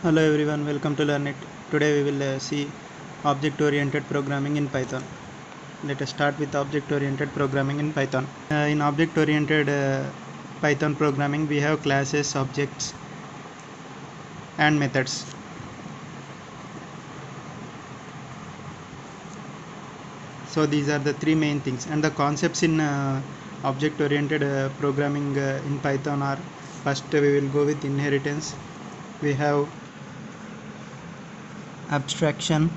Hello everyone, welcome to Learn It. Today we will see object-oriented programming in Python. Let us start with object-oriented programming in Python. In object-oriented Python programming, we have classes, objects, and methods. So these are the three main things, and the concepts in object-oriented programming in Python are: first we will go with inheritance. We have abstraction,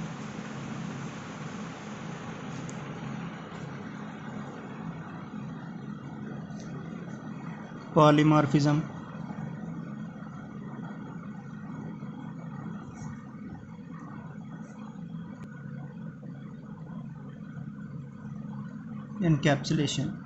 polymorphism, encapsulation.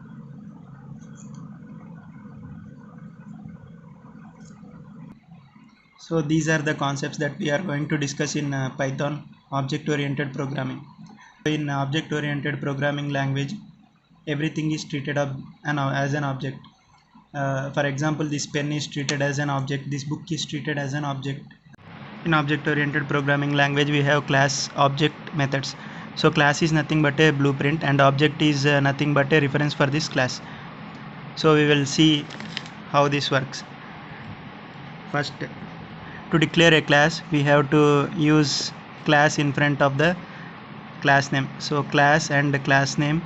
So these are the concepts that we are going to discuss in Python object-oriented programming. In object-oriented programming language, everything is treated as an object. For example, this pen is treated as an object, this book is treated as an object. In object-oriented programming language, we have class, object, methods. So class is nothing but a blueprint and object is nothing but a reference for this class. So we will see how this works. First, to declare a class, we have to use class in front of the class name. So class and the class name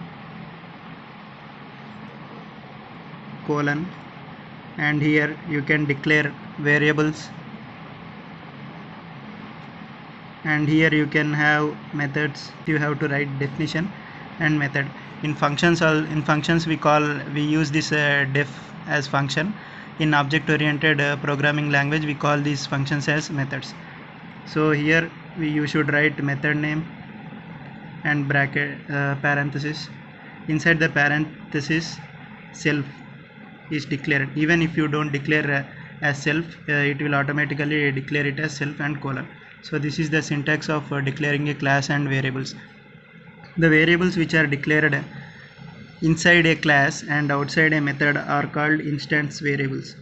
colon, and here you can declare variables, and here you can have methods. You have to write definition and method. In functions we use this def as function. In object oriented programming language, we call these functions as methods. So here you should write method name and bracket parenthesis. Inside the parenthesis, self is declared. Even if you don't declare as self, it will automatically declare it as self and colon. So this is the syntax of declaring a class and variables. The variables which are declared inside a class and outside a method are called instance variables.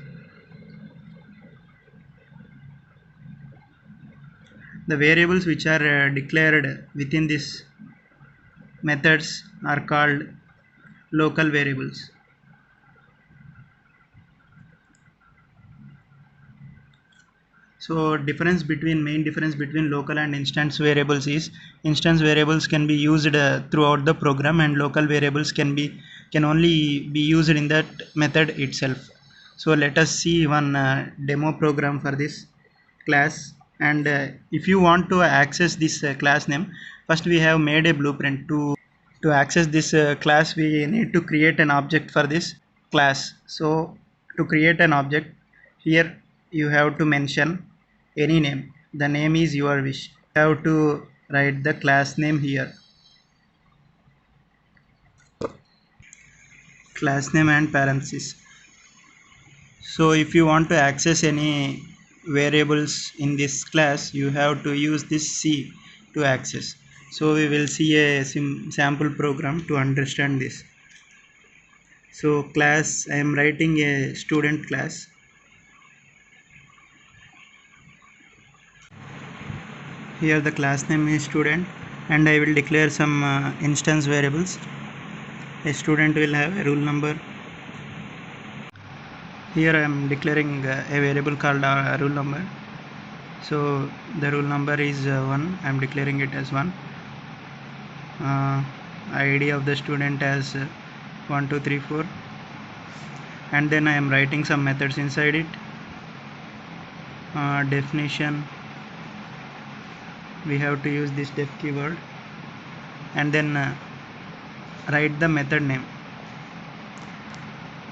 The variables which are declared within these methods are called local variables. So main difference between local and instance variables is instance variables can be used throughout the program, and local variables can only be used in that method itself. So let us see one demo program for this class. And if you want to access this class name, first we have made a blueprint. To access this class, we need to create an object for this class. So to create an object, here you have to mention any name. The name is your wish. You have to write the class name here, class name and parenthesis. So if you want to access any variables in this class, you have to use this C to access. So we will see a sample program to understand this. So class, I am writing a student class. Here the class name is student, and I will declare some instance variables. A student will have a roll number. Here I am declaring a variable called roll number. So the roll number is 1. I am declaring it as 1. ID of the student as 1 2 3 4, and then I am writing some methods inside it. Definition, we have to use this def keyword, and then write the method name.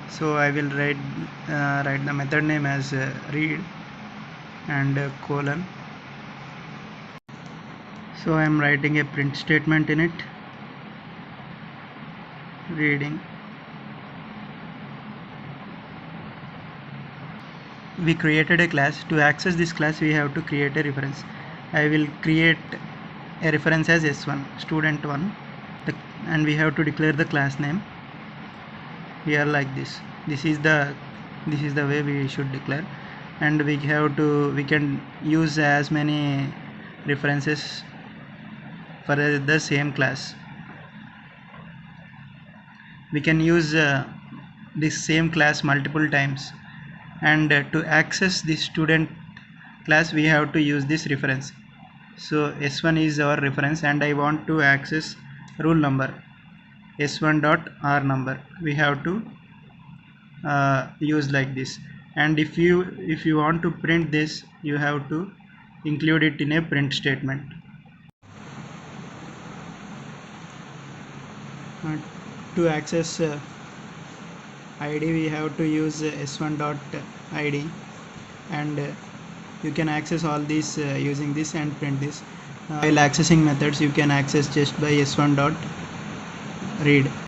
So I will write the method name as read and colon. So I am writing a print statement in it, reading. We created a class. To access this class, we have to create a reference. I will create a reference as S1, student 1, and we have to declare the class name here like this. This is the way we should declare. and we can use as many references for the same class. We can use this same class multiple times, and to access the student class we have to use this reference. So s1 is our reference, and I want to access rule number s1 dot r number. We have to use like this, and if you want to print this, you have to include it in a print statement. To access id, we have to use s1 dot id, and you can access all these using this and print this. While accessing methods, you can access just by s1 dot read.